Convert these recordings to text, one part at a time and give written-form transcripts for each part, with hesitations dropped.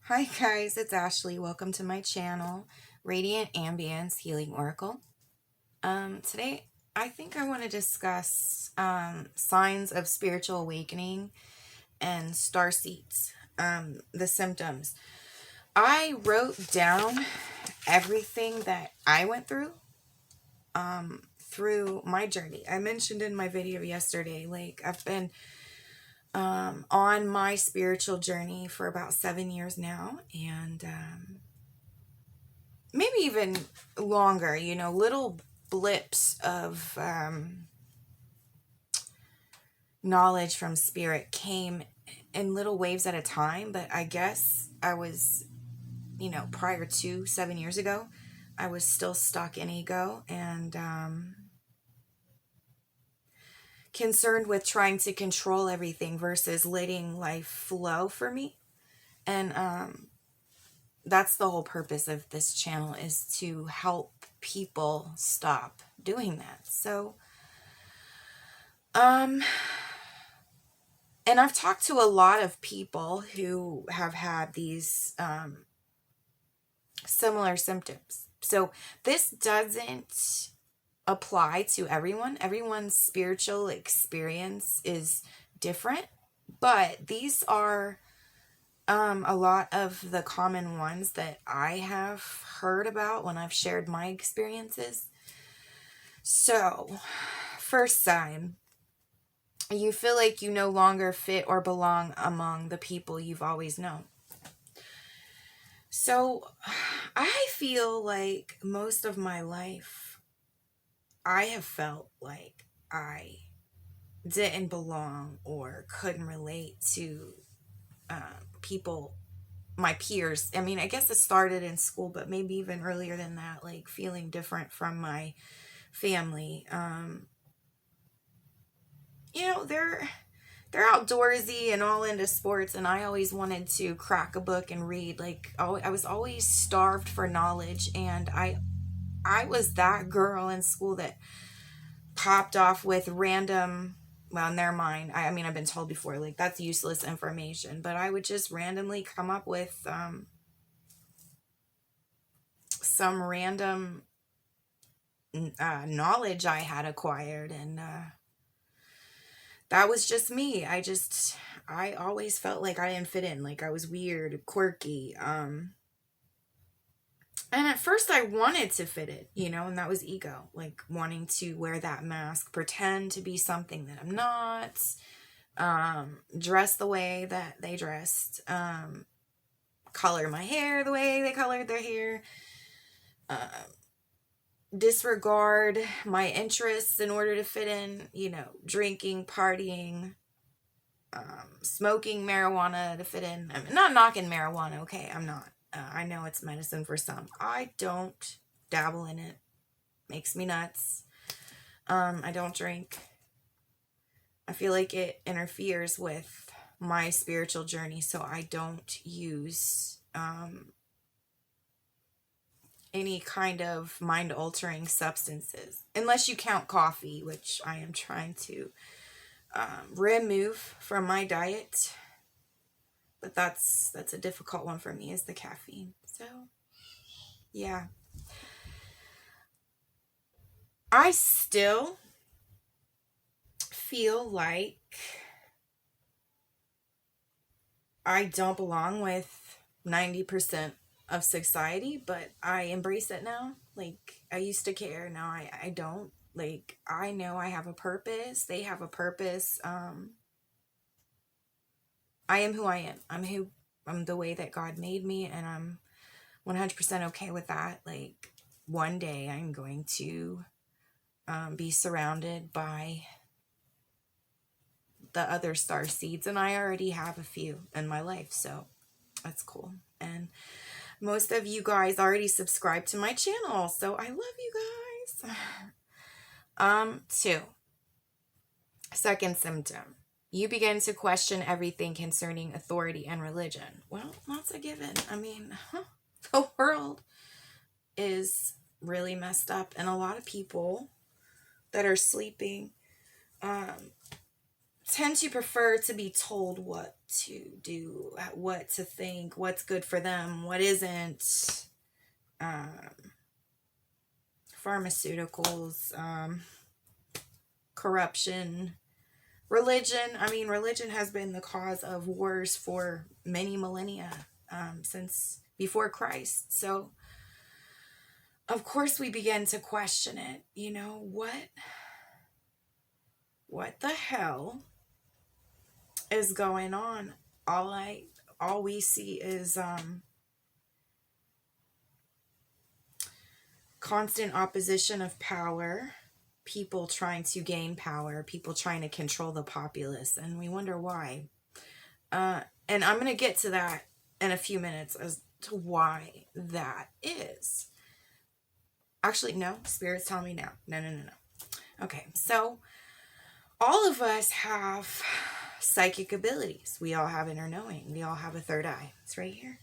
Hi guys, it's Ashley. Welcome to my channel, Radiant Ambience Healing Oracle. Today I think I want to discuss signs of spiritual awakening and star seeds, the symptoms. I wrote down everything that I went through my journey. I mentioned in my video yesterday, like I've been on my spiritual journey for about 7 years now, and maybe even longer, little blips of knowledge from spirit came in little waves at a time. But I guess I was, prior to 7 years ago, I was still stuck in ego and concerned with trying to control everything versus letting life flow for me. And that's the whole purpose of this channel, is to help people stop doing that. So, and I've talked to a lot of people who have had these similar symptoms. So this doesn't apply to everyone. Everyone's spiritual experience is different, but these are a lot of the common ones that I have heard about when I've shared my experiences. So, first sign, you feel like you no longer fit or belong among the people you've always known. So, I feel like most of my life, I have felt like I didn't belong or couldn't relate to people, my peers. I mean, I guess it started in school, but maybe even earlier than that, like feeling different from my family. They're outdoorsy and all into sports, and I always wanted to crack a book and read. Like, I was always starved for knowledge, and I was that girl in school that popped off with random, well, in their mind, I mean, I've been told before, like, that's useless information, but I would just randomly come up with some random knowledge I had acquired, and that was just me. I always felt like I didn't fit in, like I was weird, quirky. And at first I wanted to fit in, and that was ego, like wanting to wear that mask, pretend to be something that I'm not, dress the way that they dressed, color my hair the way they colored their hair, disregard my interests in order to fit in, drinking, partying, smoking marijuana to fit in. I'm not knocking marijuana, okay? I'm not. I know it's medicine for some. I don't dabble in it. Makes me nuts. I don't drink. I feel like it interferes with my spiritual journey, so I don't use any kind of mind-altering substances, unless you count coffee, which I am trying to remove from my diet. But that's a difficult one for me, is the caffeine. So, yeah. I still feel like I don't belong with 90% of society, but I embrace it now. Like, I used to care. Now I don't. Like, I know I have a purpose. They have a purpose. I am who I am. I'm the way that God made me, and I'm 100% okay with that. Like, one day I'm going to be surrounded by the other star seeds, and I already have a few in my life, so that's cool. And most of you guys already subscribe to my channel, so I love you guys. Two, second symptom, you begin to question everything concerning authority and religion. Well, that's a given. I mean, the world is really messed up, and a lot of people that are sleeping tend to prefer to be told what to do, what to think, what's good for them, what isn't. Pharmaceuticals, corruption, religion. I mean, religion has been the cause of wars for many millennia, since before Christ. So, of course, we begin to question it. What the hell is going on? All we see is constant opposition of power, people trying to gain power, people trying to control the populace, and we wonder why. And I'm going to get to that in a few minutes as to why that is. Actually, no, Spirit's telling me now. No. Okay, so all of us have psychic abilities. We all have inner knowing. We all have a third eye. It's right here.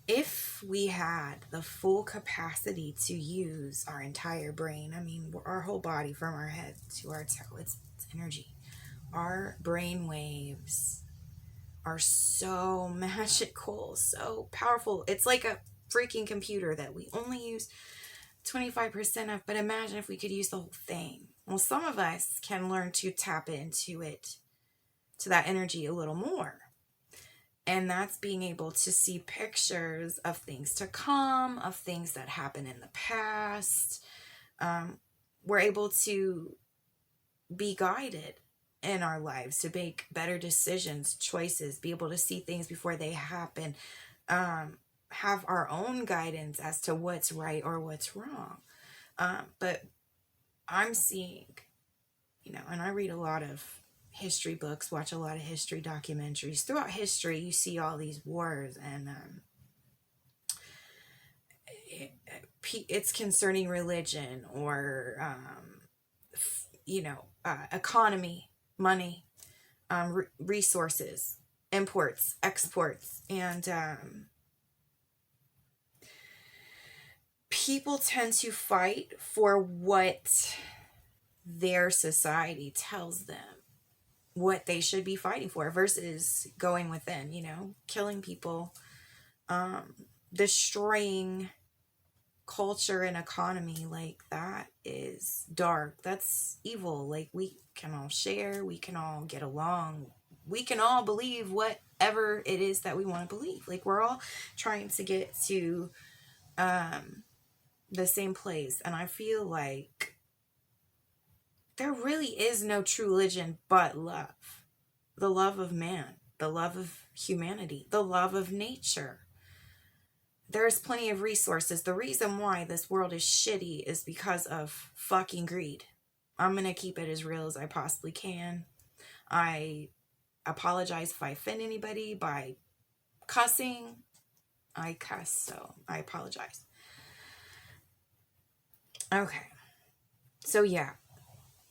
If we had the full capacity to use our entire brain, I mean, our whole body from our head to our toe, it's energy. Our brain waves are so magical, so powerful. It's like a freaking computer that we only use 25% of, but imagine if we could use the whole thing. Well, some of us can learn to tap into it, to that energy a little more. And that's being able to see pictures of things to come, of things that happened in the past. We're able to be guided in our lives to make better decisions, choices, be able to see things before they happen, have our own guidance as to what's right or what's wrong. But I'm seeing, and I read a lot of history books, watch a lot of history documentaries. Throughout history, you see all these wars, and it's concerning religion or, economy, money, resources, imports, exports, and people tend to fight for what their society tells them what they should be fighting for versus going within, killing people, destroying culture and economy. Like, that is dark. That's evil. Like, we can all share, we can all get along, we can all believe whatever it is that we want to believe. Like, we're all trying to get to the same place. And I feel like there really is no true religion but love. The love of man, the love of humanity, the love of nature. There's plenty of resources. The reason why this world is shitty is because of fucking greed. I'm going to keep it as real as I possibly can. I apologize if I offend anybody by cussing. I cuss, so I apologize. Okay. So yeah,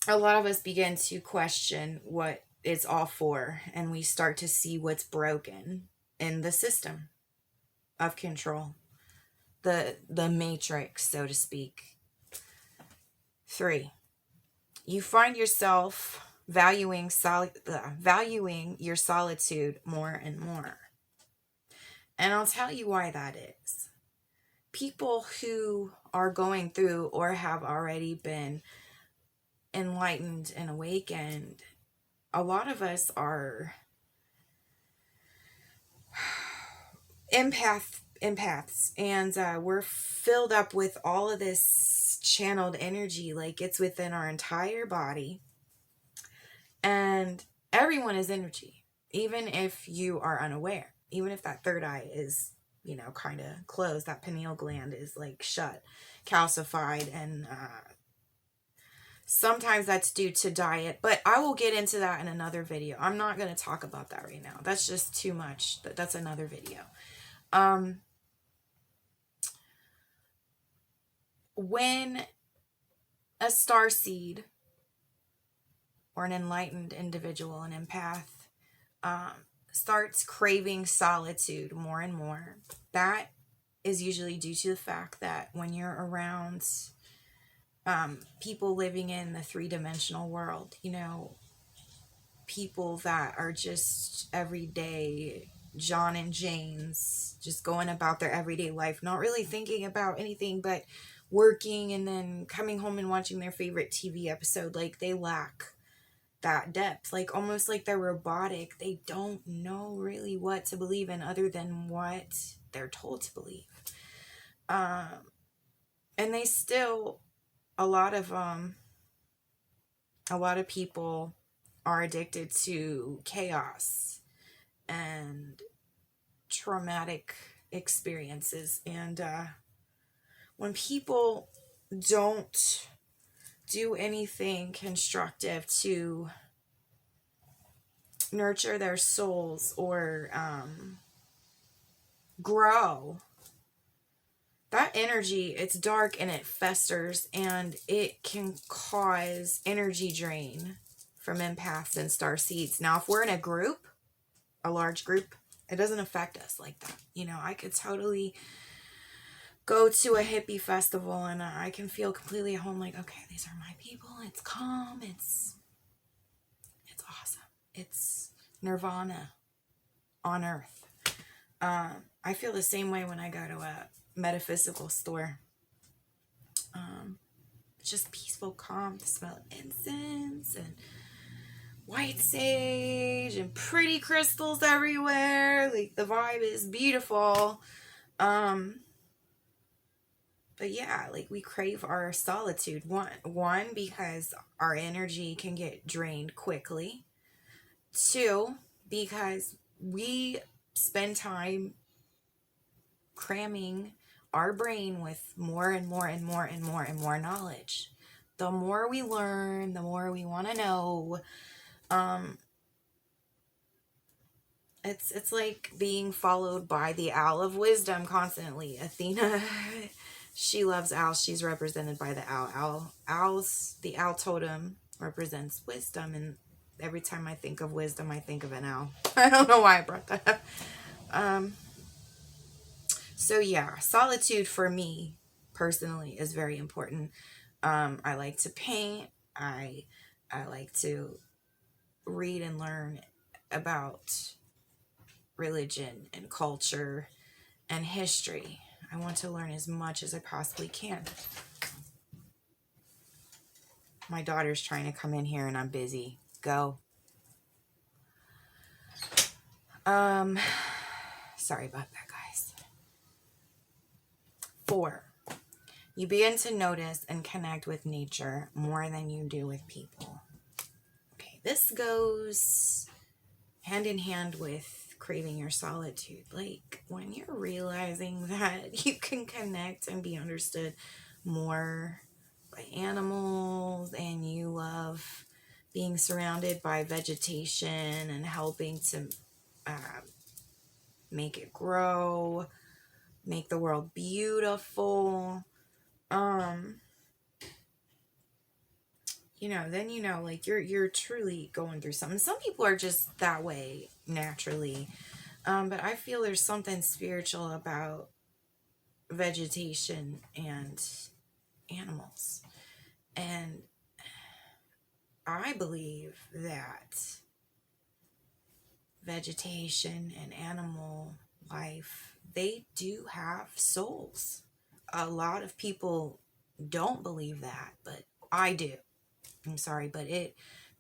a lot of us begin to question what it's all for, and we start to see what's broken in the system of control, the matrix, so to speak. 3, you find yourself valuing your solitude more and more. And I'll tell you why that is. People who are going through or have already been enlightened and awakened, a lot of us are empaths, and we're filled up with all of this channeled energy, like it's within our entire body, and everyone is energy, even if you are unaware, even if that third eye is kind of closed, that pineal gland is like shut, calcified, and sometimes that's due to diet, but I will get into that in another video. I'm not going to talk about that right now. That's just too much. That's another video. When a starseed or an enlightened individual, an empath, starts craving solitude more and more, that is usually due to the fact that when you're around people living in the three-dimensional world, you know, people that are just everyday John and Janes, just going about their everyday life, not really thinking about anything but working and then coming home and watching their favorite TV episode. Like, they lack that depth, like almost like they're robotic. They don't know really what to believe in other than what they're told to believe. And they still, a lot of people are addicted to chaos and traumatic experiences. And when people don't do anything constructive to nurture their souls or grow, that energy, it's dark and it festers, and it can cause energy drain from empaths and starseeds. Now, if we're in a group, a large group, it doesn't affect us like that. You know, I could totally go to a hippie festival and I can feel completely at home, like, okay, these are my people. It's calm. It's awesome. It's nirvana on earth. I feel the same way when I go to a metaphysical store. It's just peaceful, calm. The smell of incense and white sage and pretty crystals everywhere. Like, the vibe is beautiful. But yeah, like, we crave our solitude. One, because our energy can get drained quickly. Two, because we spend time cramming our brain with more and more and more and more and more knowledge. The more we learn, the more we want to know. It's like being followed by the owl of wisdom constantly. Athena, she loves owls. She's represented by the owl. The owl totem represents wisdom, and every time I think of wisdom, I think of an owl. I don't know why I brought that up. So yeah, solitude for me personally is very important. I like to paint. I like to read and learn about religion and culture and history. I want to learn as much as I possibly can. My daughter's trying to come in here and I'm busy. Go. Sorry about that, guys. 4, you begin to notice and connect with nature more than you do with people. Okay, this goes hand in hand with craving your solitude. Like, when you're realizing that you can connect and be understood more by animals, and you love being surrounded by vegetation and helping to make it grow, make the world beautiful, you know, then, you know, like, you're truly going through something. Some people are just that way naturally, but I feel there's something spiritual about vegetation and animals. And I believe that vegetation and animal life, they do have souls. A lot of people don't believe that, but I do. I'm sorry, but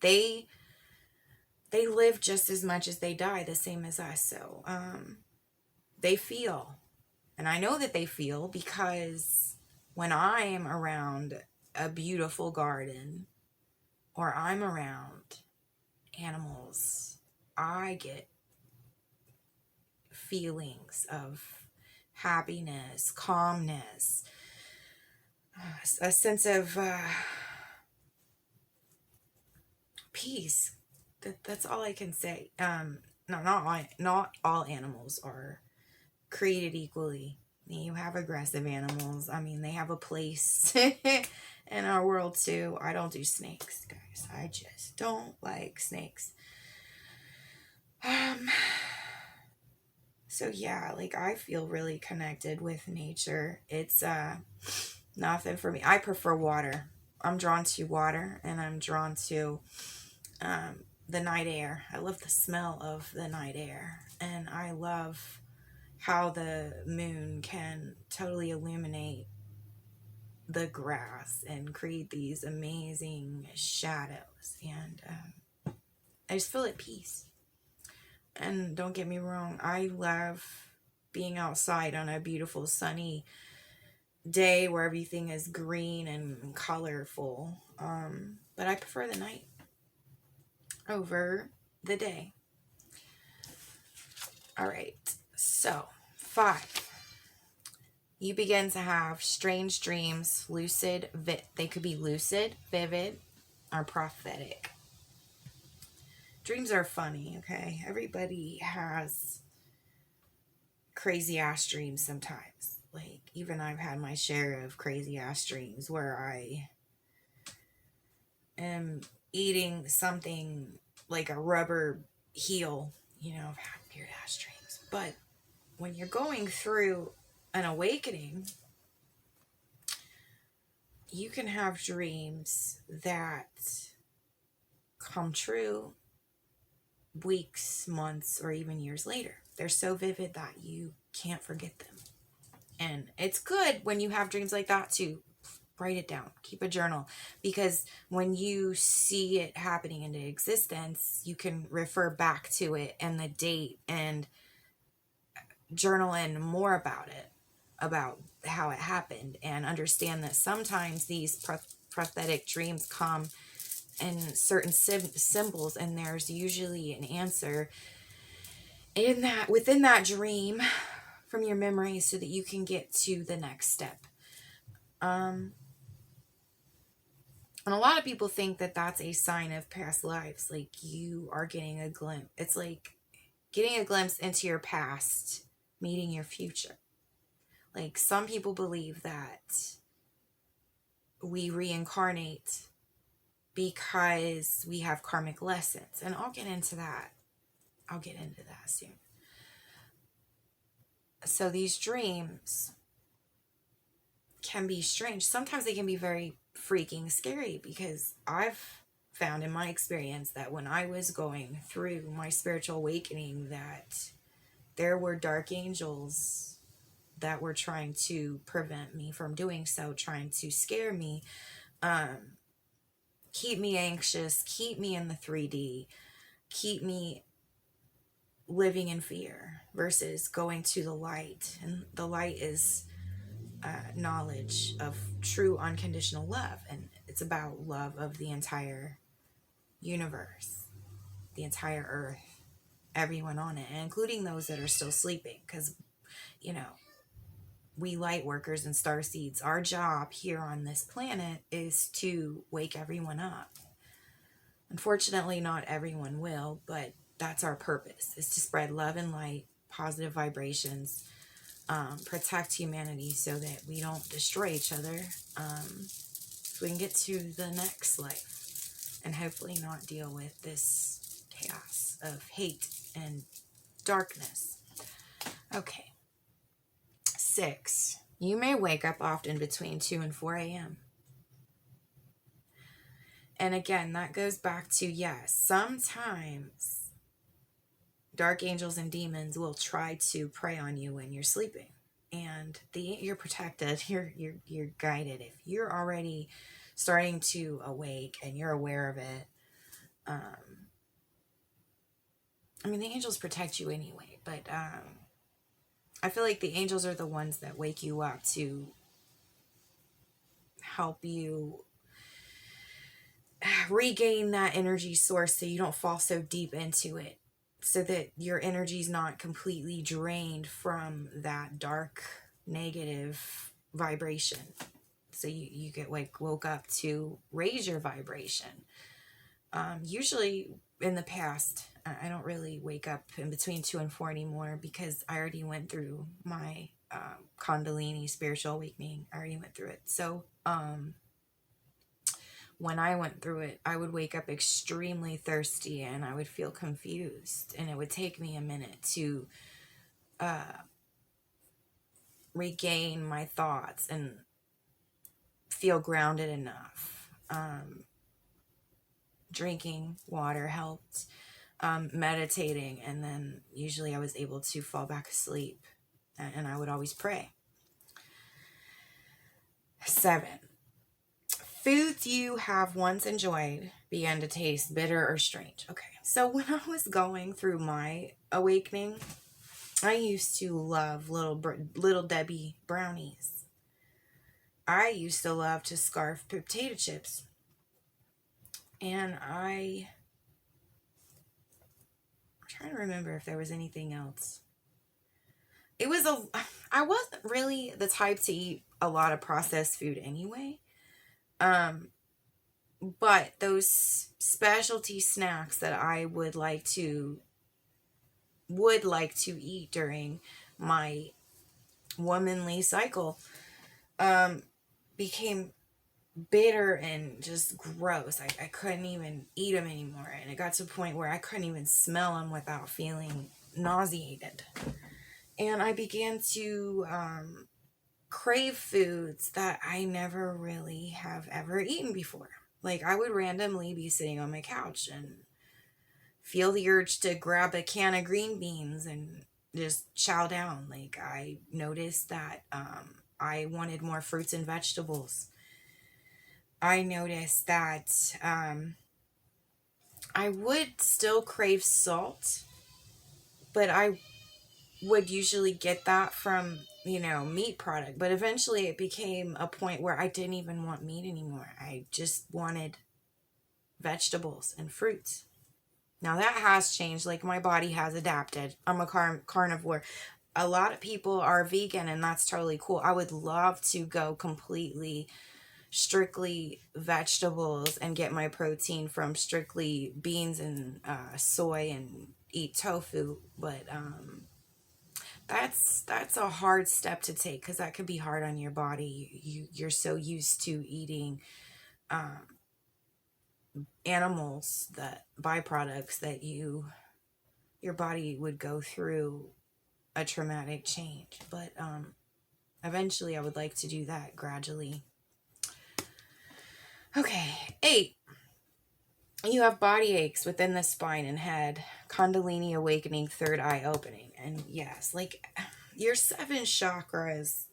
they live just as much as they die, the same as us. So they feel, and I know that they feel, because when I am around a beautiful garden or I'm around animals, I get feelings of happiness, calmness, a sense of peace. That's all I can say. Not all animals are created equally. You have aggressive animals. I mean, they have a place in our world too. I don't do snakes, guys. I just don't like snakes. So yeah, like, I feel really connected with nature. It's nothing for me. I prefer water. I'm drawn to water, and I'm drawn to the night air. I love the smell of the night air, and I love how the moon can totally illuminate the grass and create these amazing shadows. And I just feel at peace. And don't get me wrong, I love being outside on a beautiful sunny day where everything is green and colorful. But I prefer the night over the day. All right, so 5. You begin to have strange dreams, they could be lucid, vivid, or prophetic. Dreams are funny, okay? Everybody has crazy ass dreams sometimes. Like, even I've had my share of crazy ass dreams where I am eating something like a rubber heel. I've had weird ass dreams. But when you're going through an awakening, you can have dreams that come true weeks, months, or even years later. They're so vivid that you can't forget them. And it's good when you have dreams like that to write it down, keep a journal, because when you see it happening into existence, you can refer back to it and the date and journal in more about it, about how it happened, and understand that sometimes these prophetic dreams come in certain symbols, and there's usually an answer within that dream from your memory so that you can get to the next step. And a lot of people think that that's a sign of past lives, like you are getting a glimpse. It's like getting a glimpse into your past, meeting your future. Like, some people believe that we reincarnate because we have karmic lessons, and I'll get into that soon. So these dreams can be strange. Sometimes they can be very freaking scary, because I've found in my experience that when I was going through my spiritual awakening, that there were dark angels that were trying to prevent me from doing so, trying to scare me, keep me anxious, keep me in the 3D, keep me living in fear versus going to the light. And the light is knowledge of true unconditional love, and it's about love of the entire universe, the entire earth, everyone on it, including those that are still sleeping, because we light workers and star seeds, our job here on this planet is to wake everyone up. Unfortunately, not everyone will, but that's our purpose, is to spread love and light, positive vibrations, protect humanity so that we don't destroy each other, so we can get to the next life and hopefully not deal with this chaos of hate and darkness. Okay. 6. You may wake up often between 2 and 4 a.m. And again, that goes back to, yes, sometimes dark angels and demons will try to prey on you when you're sleeping. And you're protected, you're guided. If you're already starting to awake and you're aware of it, the angels protect you anyway, but I feel like the angels are the ones that wake you up to help you regain that energy source so you don't fall so deep into it, so that your energy is not completely drained from that dark, negative vibration. So you get woke up to raise your vibration. Usually in the past, I don't really wake up in between 2 and 4 anymore, because I already went through my Kundalini spiritual awakening. I already went through it. So when I went through it, I would wake up extremely thirsty and I would feel confused, and it would take me a minute to regain my thoughts and feel grounded enough Drinking water helped. Meditating, and then usually I was able to fall back asleep, and I would always pray. 7. Foods you have once enjoyed began to taste bitter or strange. Okay, so when I was going through my awakening, I used to love little Debbie brownies. I used to love to scarf potato chips. And I'm trying to remember if there was anything else. I wasn't really the type to eat a lot of processed food anyway. But those specialty snacks that I would like to eat during my womanly cycle became bitter and just gross. I couldn't even eat them anymore, and it got to a point where I couldn't even smell them without feeling nauseated. And I began to crave foods that I never really have ever eaten before. Like, I would randomly be sitting on my couch and feel the urge to grab a can of green beans and just chow down. Like, I noticed that I wanted more fruits and vegetables. I noticed that I would still crave salt, but I would usually get that from, meat product. But eventually it became a point where I didn't even want meat anymore. I just wanted vegetables and fruits. Now that has changed. Like, my body has adapted. I'm a carnivore. A lot of people are vegan, and that's totally cool. I would love to go completely strictly vegetables and get my protein from strictly beans and soy and eat tofu, but that's a hard step to take, because that could be hard on your body. You're so used to eating animals, that byproducts, that your body would go through a traumatic change. But eventually I would like to do that gradually. Okay, 8. You have body aches within the spine and head, Kundalini awakening, third eye opening. And yes, like, your 7 chakras,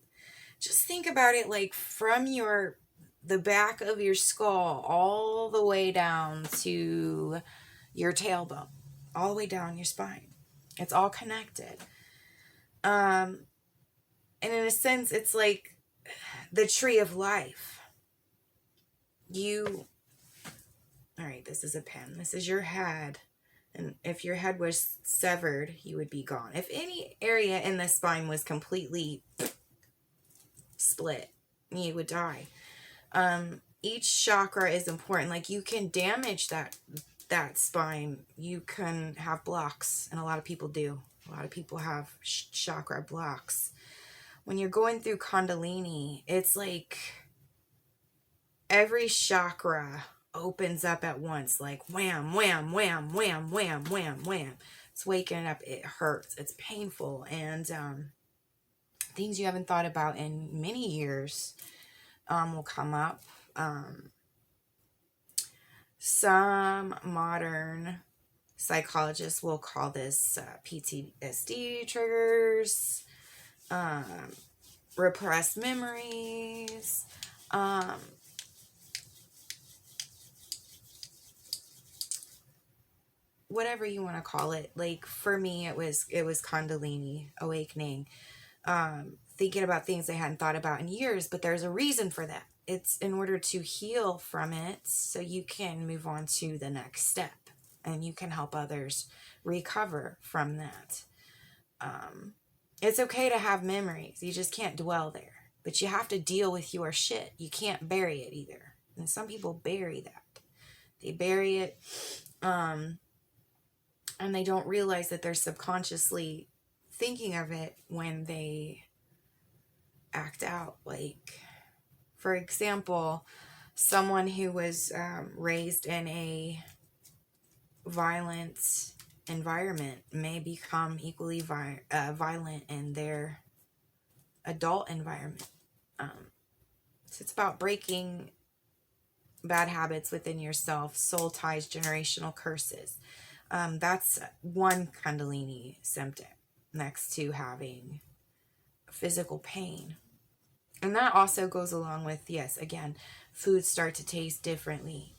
just think about it like from the back of your skull all the way down to your tailbone, all the way down your spine. It's all connected. And in a sense, it's like the tree of life. All right, this is a pen. This is your head. And if your head was severed, you would be gone. If any area in the spine was completely split, you would die. Each chakra is important. Like, you can damage that spine. You can have blocks, and a lot of people do. A lot of people have chakra blocks. When you're going through Kundalini, it's like every chakra opens up at once, like wham, wham, wham, wham, wham, wham, wham. It's waking up. It hurts. It's painful. And things you haven't thought about in many years will come up. Some modern psychologists will call this PTSD triggers, repressed memories, whatever you want to call it. Like, for me, it was Kundalini awakening, thinking about things I hadn't thought about in years, but there's a reason for that. It's in order to heal from it, so you can move on to the next step, and you can help others recover from that. It's okay to have memories. You just can't dwell there, but you have to deal with your shit. You can't bury it either. And some people bury that. They bury it, and they don't realize that they're subconsciously thinking of it when they act out. Like, for example, someone who was raised in a violent environment may become equally violent in their adult environment. So it's about breaking bad habits within yourself, soul ties, generational curses. That's one Kundalini symptom next to having physical pain. And that also goes along with, yes, again, foods start to taste differently.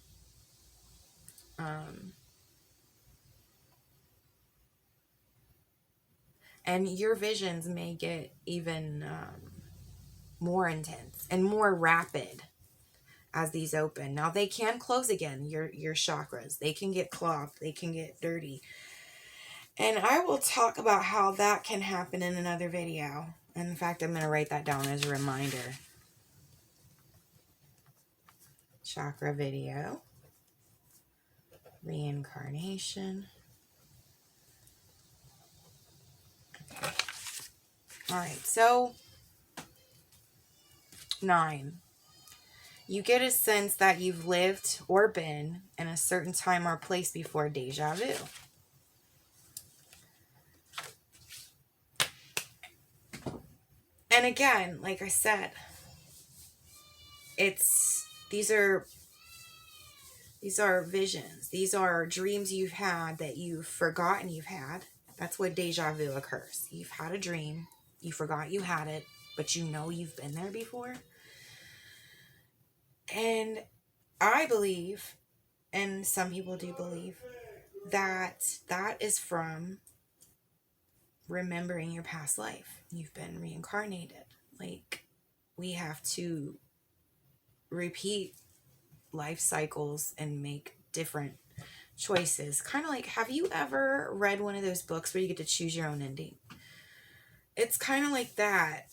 And your visions may get even more intense and more rapid as these open. Now they can close again, your chakras. They can get clogged, they can get dirty. And I will talk about how that can happen in another video. In fact, I'm going to write that down as a reminder. Chakra video. Reincarnation. Okay. All right, so 9. You get a sense that you've lived or been in a certain time or place before, deja vu. And again, like I said, these are visions. These are dreams you've had that you've forgotten you've had. That's what deja vu occurs. You've had a dream, you forgot you had it, but you know you've been there before. And I believe, and some people do believe, that that is from remembering your past life. You've been reincarnated. Like, we have to repeat life cycles and make different choices. Kind of like, have you ever read one of those books where you get to choose your own ending? It's kind of like that.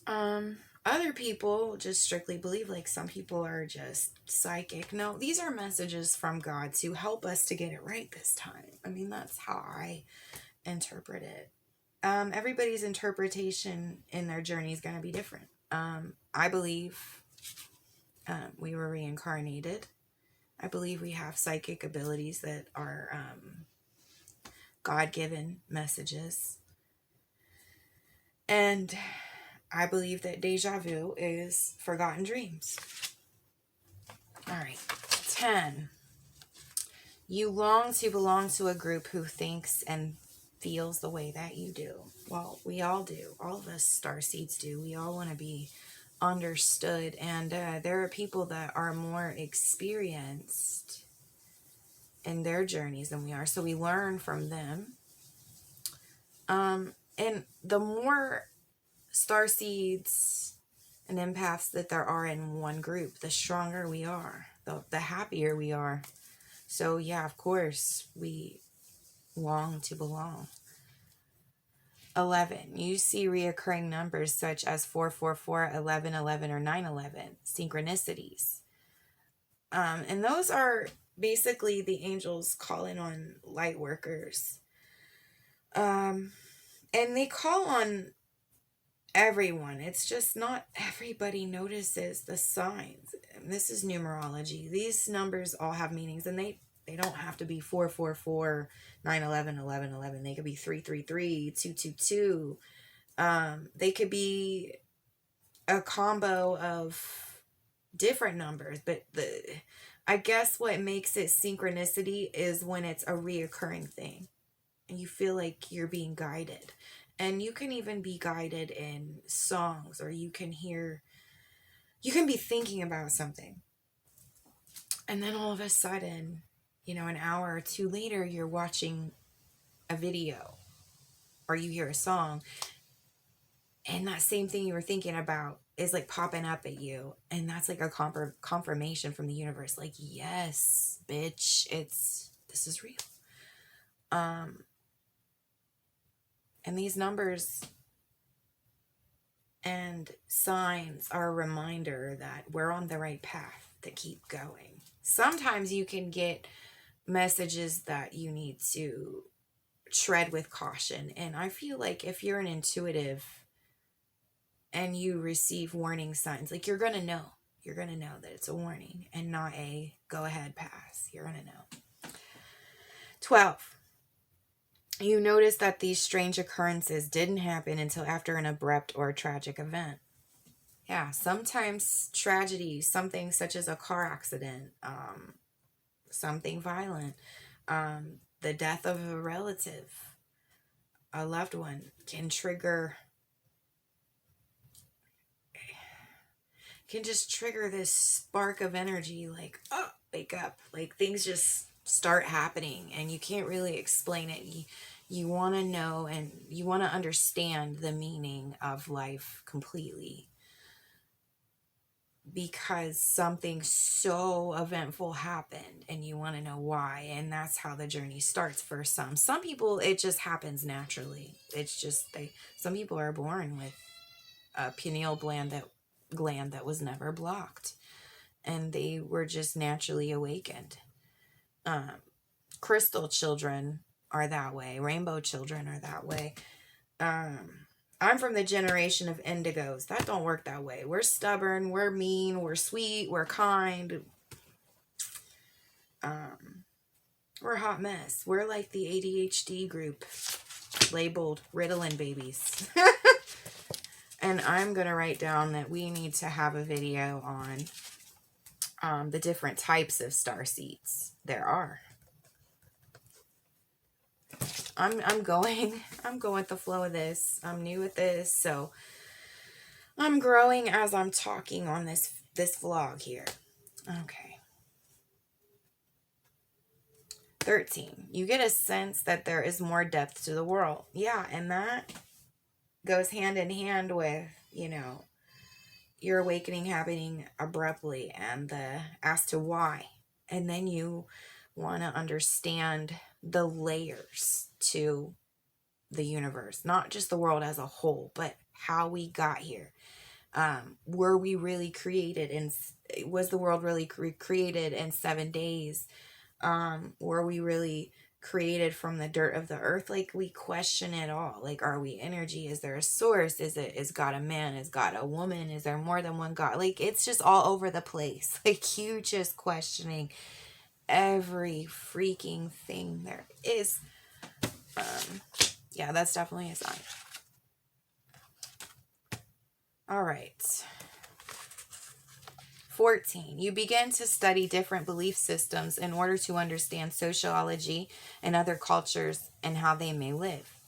Other people just strictly believe, like, some people are just psychic. No, these are messages from God to help us to get it right this time. I mean, that's how I interpret it. Everybody's interpretation in their journey is going to be different. I believe we were reincarnated. I believe we have psychic abilities that are God-given messages. And I believe that deja vu is forgotten dreams. All right. 10. You long to belong to a group who thinks and feels the way that you do. Well, we all do. All of us starseeds do. We all want to be understood. And there are people that are more experienced in their journeys than we are. So we learn from them. And the more starseeds and empaths that there are in one group, the stronger we are, the happier we are. So yeah, of course, we long to belong. 11. You see reoccurring numbers such as 444, 1111, or 911, synchronicities. And those are basically the angels calling on light workers. And they call on everyone. It's just not everybody notices the signs. And this is numerology. These numbers all have meanings, and they don't have to be 444, 911, 1111. They could be 333, 222. They could be a combo of different numbers, but I guess what makes it synchronicity is when it's a reoccurring thing and you feel like you're being guided. And you can even be guided in songs, or you can be thinking about something, and then all of a sudden, an hour or two later, you're watching a video or you hear a song, and that same thing you were thinking about is like popping up at you. And that's like a confirmation from the universe. Like, yes, bitch, this is real. And these numbers and signs are a reminder that we're on the right path to keep going. Sometimes you can get messages that you need to tread with caution. And I feel like if you're an intuitive and you receive warning signs, like, you're going to know that it's a warning and not a go ahead pass. You're going to know. 12. You notice that these strange occurrences didn't happen until after an abrupt or tragic event. Yeah, sometimes tragedy, something such as a car accident, something violent, the death of a relative, a loved one, can just trigger this spark of energy, like, oh, wake up, like things just start happening and you can't really explain it. You want to know and you want to understand the meaning of life completely, because something so eventful happened and you want to know why. And that's how the journey starts for some people. It just happens naturally. It's just some people are born with a pineal gland that was never blocked, and they were just naturally awakened. um, Crystal children are that way, rainbow children are that way. um, I'm from the generation of indigos. That don't work that way. We're stubborn, we're mean, we're sweet, we're kind. um, we're a hot mess. We're like the ADHD group, labeled Ritalin babies. And I'm going to write down that we need to have a video on the different types of star seeds there are. I'm going with the flow of this. I'm new at this, so I'm growing as I'm talking on this vlog here. Okay. 13. You get a sense that there is more depth to the world. Yeah, and that goes hand in hand with, your awakening happening abruptly and the as to why. And then you want to understand the layers to the universe, not just the world as a whole, but how we got here. Were we really created and was the world really created in 7 days? Were we really created from the dirt of the earth? Like, we question it all. Like, are we energy? Is there a source? Is God a man? Is God a woman? Is there more than one God? Like, it's just all over the place. Like, you just questioning every freaking thing there is. Yeah, that's definitely a sign. All right. 14. You begin to study different belief systems in order to understand sociology and other cultures and how they may live.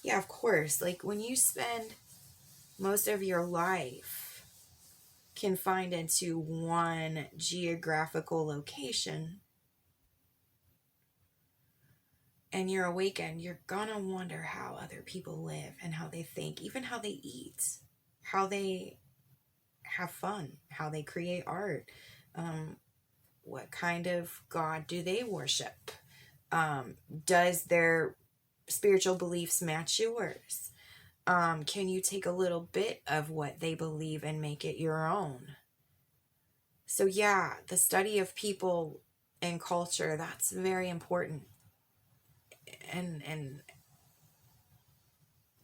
Yeah, of course. Like, when you spend most of your life confined into one geographical location and you're awakened, you're gonna wonder how other people live and how they think, even how they eat, how they have fun, how they create art. What kind of God do they worship? Does their spiritual beliefs match yours? Can you take a little bit of what they believe and make it your own? So yeah, the study of people and culture, that's very important. And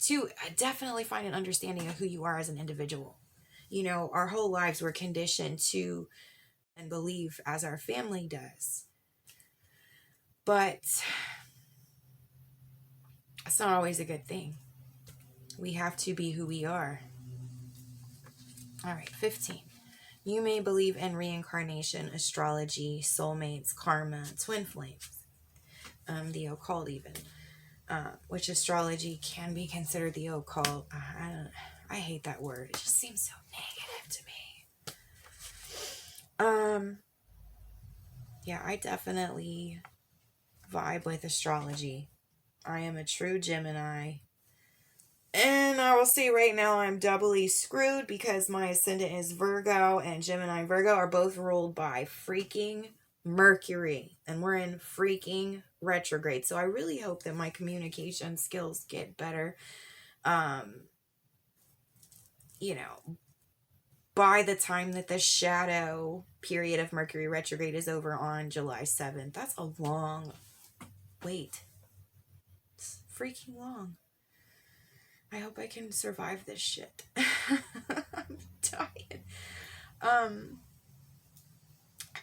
to definitely find an understanding of who you are as an individual. Our whole lives we're conditioned to and believe as our family does. But it's not always a good thing. We have to be who we are. All right, 15. You may believe in reincarnation, astrology, soulmates, karma, twin flames, the occult even, which astrology can be considered the occult. I hate that word. It just seems so negative to me. Yeah, I definitely vibe with astrology. I am a true Gemini. And I will say right now I'm doubly screwed because my ascendant is Virgo, and Gemini and Virgo are both ruled by freaking Mercury. And we're in freaking retrograde. So I really hope that my communication skills get better. By the time that the shadow period of Mercury retrograde is over on July 7th. That's a long wait. It's freaking long. I hope I can survive this shit. I'm dying. I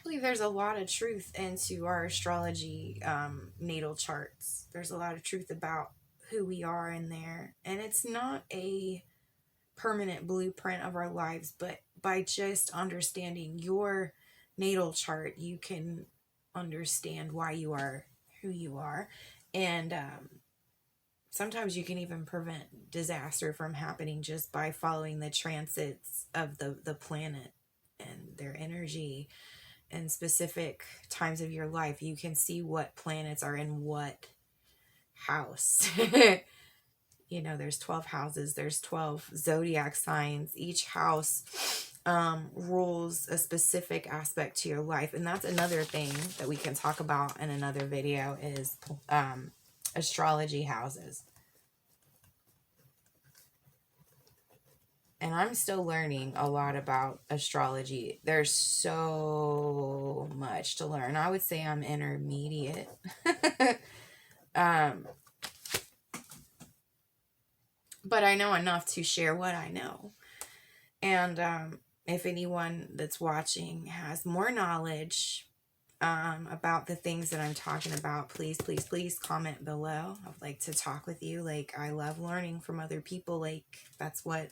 believe there's a lot of truth into our astrology natal charts. There's a lot of truth about who we are in there. And it's not a permanent blueprint of our lives, but by just understanding your natal chart, you can understand why you are who you are. And sometimes you can even prevent disaster from happening just by following the transits of the planet and their energy in specific times of your life. You can see what planets are in what house. You know, there's 12 houses, there's 12 zodiac signs. Each house rules a specific aspect to your life. And that's another thing that we can talk about in another video is astrology houses. And I'm still learning a lot about astrology. There's so much to learn. I would say I'm intermediate. But I know enough to share what I know. And if anyone that's watching has more knowledge about the things that I'm talking about, please, please, please comment below. I'd like to talk with you. Like, I love learning from other people. Like, that's what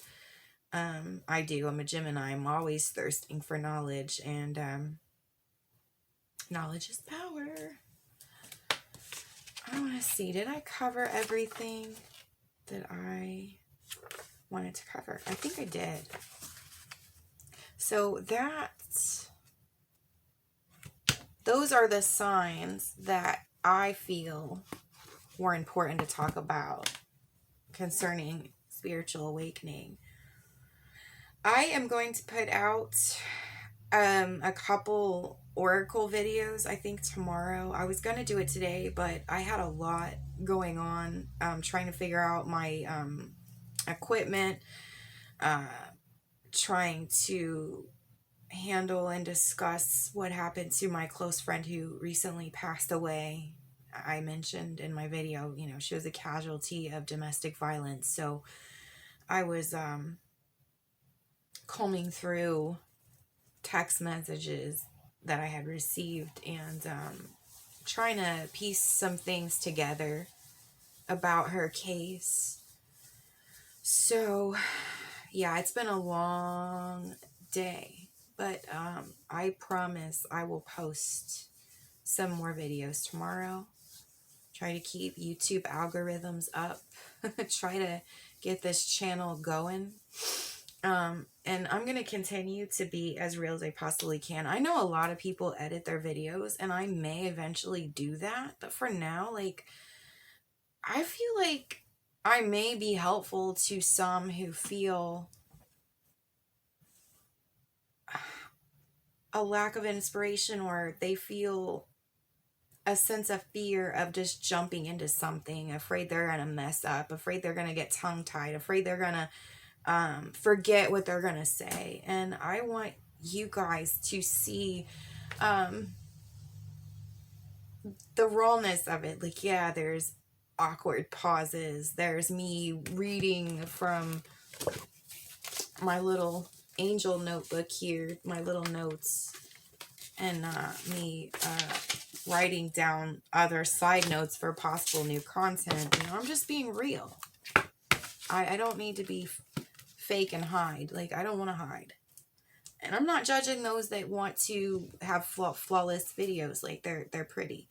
I do. I'm a Gemini. I'm always thirsting for knowledge, and knowledge is power. I want to see, did I cover everything that I wanted to cover? I think I did. So those are the signs that I feel were important to talk about concerning spiritual awakening. I am going to put out a couple oracle videos, I think tomorrow. I was going to do it today, but I had a lot going on trying to figure out my equipment, trying to handle and discuss what happened to my close friend who recently passed away. I mentioned in my video, you know, she was a casualty of domestic violence. So I was combing through text messages that I had received and trying to piece some things together about her case. So yeah, it's been a long day, but I promise I will post some more videos tomorrow. Try to keep YouTube algorithms up. Try to get this channel going. And I'm going to continue to be as real as I possibly can. I know a lot of people edit their videos, and I may eventually do that. But for now, like, I feel like I may be helpful to some who feel a lack of inspiration, or they feel a sense of fear of just jumping into something, afraid they're going to mess up, afraid they're going to get tongue-tied, afraid they're going to forget what they're going to say. And I want you guys to see the rawness of it. Like, yeah, there's awkward pauses. There's me reading from my little angel notebook here, my little notes, and me writing down other side notes for possible new content. You know, I'm just being real. I don't need to be fake and hide. Like, I don't want to hide. And I'm not judging those that want to have flawless videos. Like, they're pretty.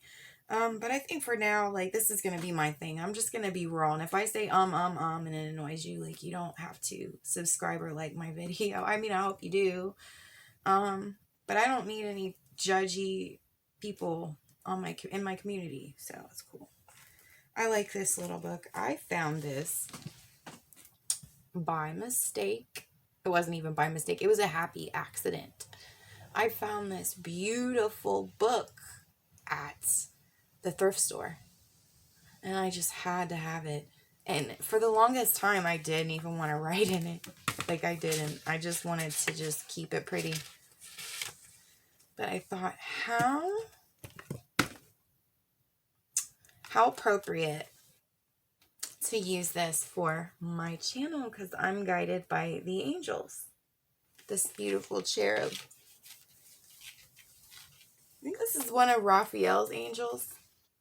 But I think for now, like, this is going to be my thing. I'm just going to be raw. And if I say and it annoys you, like, you don't have to subscribe or like my video. I mean, I hope you do. But I don't need any judgy people in my community. So it's cool. I like this little book. I found this by mistake. It wasn't even by mistake. It was a happy accident. I found this beautiful book at the thrift store, and I just had to have it. And for the longest time, I didn't even want to write in it. Like, I didn't. I just wanted to just keep it pretty. But I thought, how appropriate to use this for my channel, because I'm guided by the angels. This beautiful cherub. I think this is one of Raphael's angels.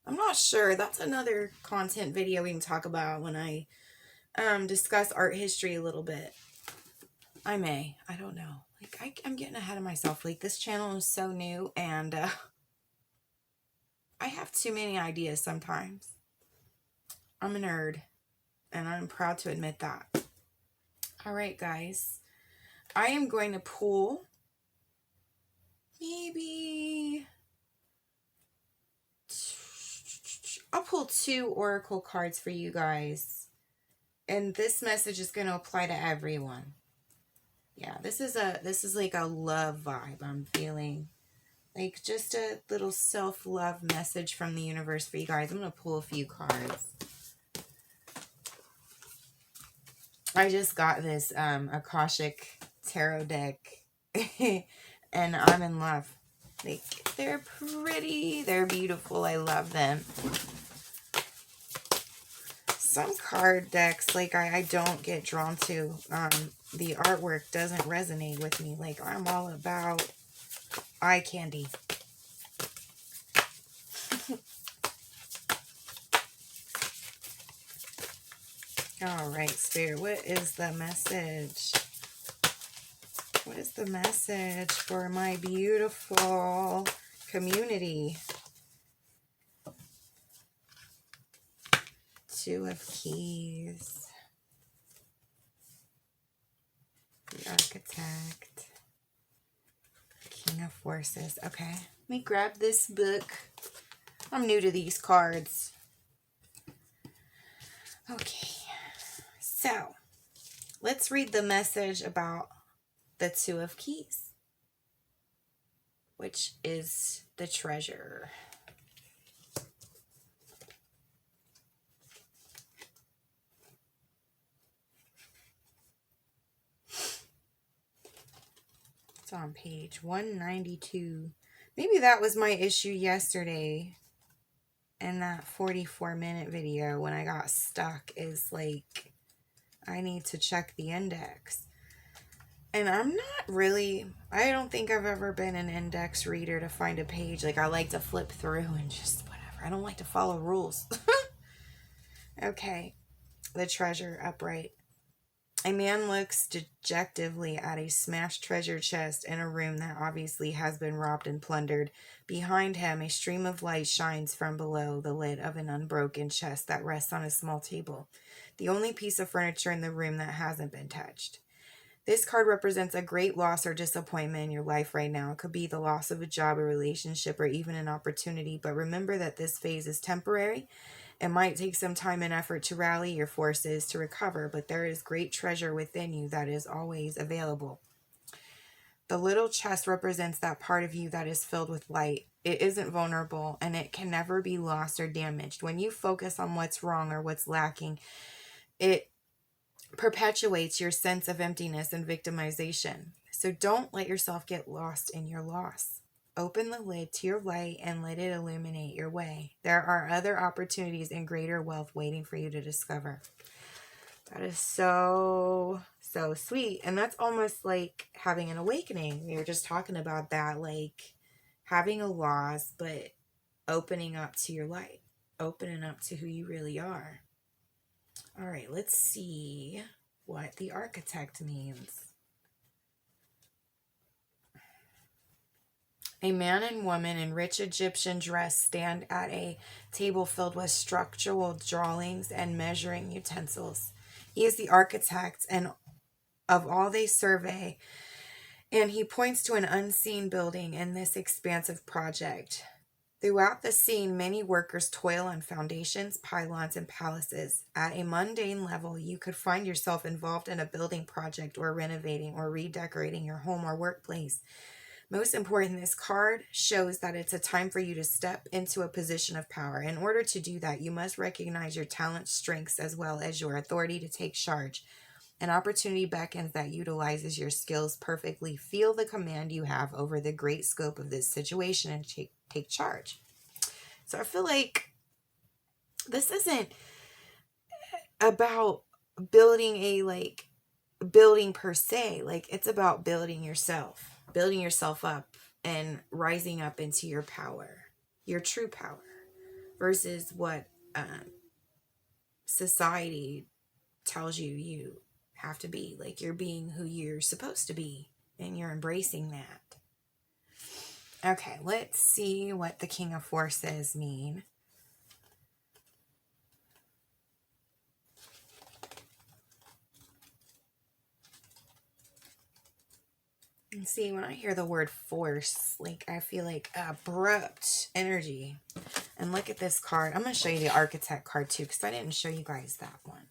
I'm not sure. That's another content video we can talk about when I discuss art history a little bit. I may. I don't know. Like, I'm getting ahead of myself. Like, this channel is so new, and I have too many ideas sometimes. I'm a nerd, and I'm proud to admit that. All right, guys. I am going to pull maybe... I'll pull 2 oracle cards for you guys. And this message is going to apply to everyone. Yeah, this is like a love vibe I'm feeling. Like just a little self-love message from the universe for you guys. I'm going to pull a few cards. I just got this Akashic tarot deck and I'm in love. Like, they're pretty, they're beautiful, I love them. Some card decks, like, I don't get drawn to. The artwork doesn't resonate with me. Like, I'm all about eye candy. All right, Spirit, what is the message? What is the message for my beautiful community? 2 of Keys. The Architect. King of Forces. Okay, let me grab this book. I'm new to these cards. Okay, so let's read the message about the 2 of Keys, which is the treasure. It's on page 192. Maybe that was my issue yesterday in that 44-minute video when I got stuck, is like, I need to check the index. And I'm not really, I don't think I've ever been an index reader to find a page. Like, I like to flip through and just whatever. I don't like to follow rules. Okay. The treasure, upright. A man looks dejectedly at a smashed treasure chest in a room that obviously has been robbed and plundered. Behind him, a stream of light shines from below the lid of an unbroken chest that rests on a small table, the only piece of furniture in the room that hasn't been touched. This card represents a great loss or disappointment in your life right now. It could be the loss of a job, a relationship, or even an opportunity. But remember that this phase is temporary. It might take some time and effort to rally your forces to recover, but there is great treasure within you that is always available. The little chest represents that part of you that is filled with light. It isn't vulnerable, and it can never be lost or damaged. When you focus on what's wrong or what's lacking, it perpetuates your sense of emptiness and victimization. So don't let yourself get lost in your loss. Open the lid to your light and let it illuminate your way. There are other opportunities and greater wealth waiting for you to discover. That is so, so sweet. And that's almost like having an awakening. We were just talking about that, like having a loss, but opening up to your light, opening up to who you really are. All right, let's see what the architect means. A man and woman in rich Egyptian dress stand at a table filled with structural drawings and measuring utensils. He is the architect and of all they survey, and he points to an unseen building in this expansive project. Throughout the scene, many workers toil on foundations, pylons, and palaces. At a mundane level, you could find yourself involved in a building project or renovating or redecorating your home or workplace. Most important, this card shows that it's a time for you to step into a position of power. In order to do that, you must recognize your talents, strengths, as well as your authority to take charge. An opportunity beckons that utilizes your skills perfectly. Feel the command you have over the great scope of this situation and take charge. So I feel like this isn't about building building per se. Like, it's about building yourself up and rising up into your power, your true power, versus what society tells you have to be. Like, you're being who you're supposed to be, and you're embracing that. Okay, let's see what the King of Forces mean. And see, when I hear the word force, like, I feel like abrupt energy. And look at this card. I'm going to show you the Architect card too, because I didn't show you guys that one.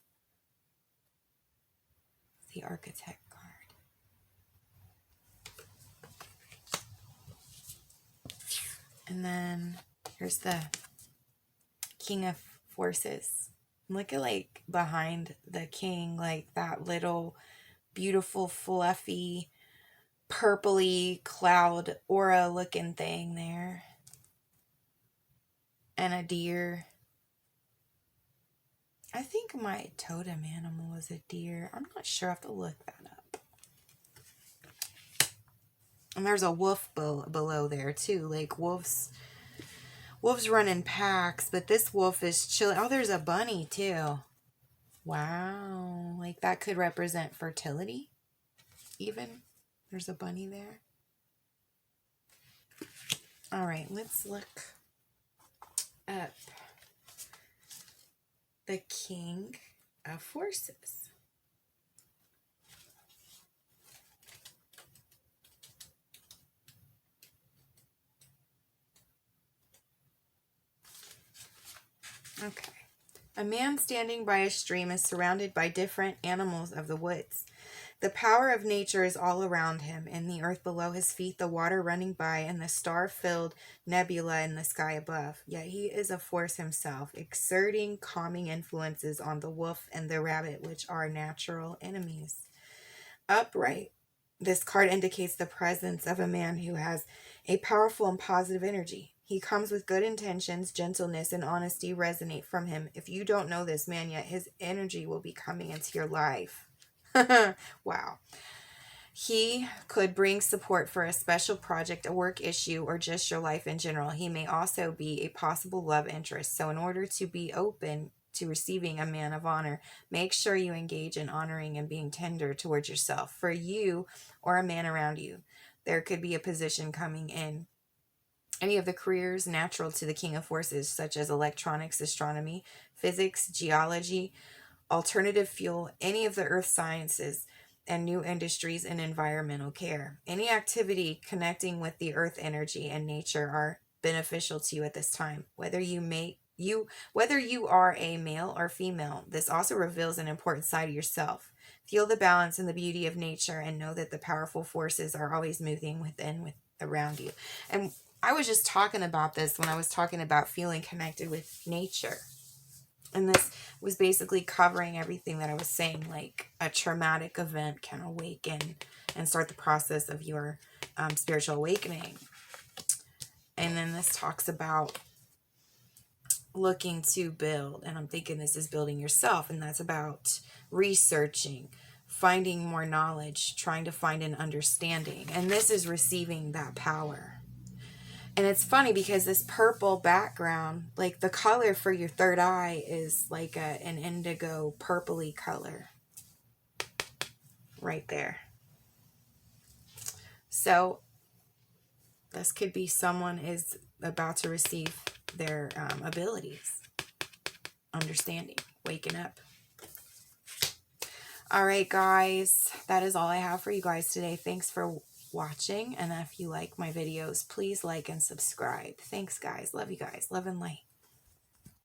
The Architect card. And then here's the King of Forces. Look at, like, behind the king, like that little beautiful fluffy purpley cloud aura looking thing there. And a deer. I think my totem animal is a deer. I'm not sure. I have to look that up. And there's a wolf below there too. Like, wolves run in packs, but this wolf is chilling. Oh, there's a bunny too. Wow. Like, that could represent fertility even. There's a bunny there. All right, let's look up the King of Forces. Okay. A man standing by a stream is surrounded by different animals of the woods. The power of nature is all around him, in the earth below his feet, the water running by, and the star-filled nebula in the sky above. Yet he is a force himself, exerting calming influences on the wolf and the rabbit, which are natural enemies. Upright. This card indicates the presence of a man who has a powerful and positive energy. He comes with good intentions, gentleness, and honesty resonate from him. If you don't know this man yet, his energy will be coming into your life. Wow. He could bring support for a special project, a work issue, or just your life in general. He may also be a possible love interest. So in order to be open to receiving a man of honor, make sure you engage in honoring and being tender towards yourself. For you or a man around you, there could be a position coming in. Any of the careers natural to the King of Forces, such as electronics, astronomy, physics, geology, alternative fuel, any of the earth sciences, and new industries and environmental care. Any activity connecting with the earth energy and nature are beneficial to you at this time. Whether you are a male or female, this also reveals an important side of yourself. Feel the balance and the beauty of nature and know that the powerful forces are always moving around you. And I was just talking about this when I was talking about feeling connected with nature. And this was basically covering everything that I was saying, like a traumatic event can awaken and start the process of your spiritual awakening. And then this talks about looking to build, and I'm thinking this is building yourself, and that's about researching, finding more knowledge, trying to find an understanding. And this is receiving that power. And it's funny because this purple background, like the color for your third eye is like an indigo purpley color right there. So this could be someone is about to receive their abilities, understanding, waking up. All right, guys, that is all I have for you guys today. Thanks for watching, and if you like my videos, please like and subscribe. Thanks, guys. Love you guys. Love and light.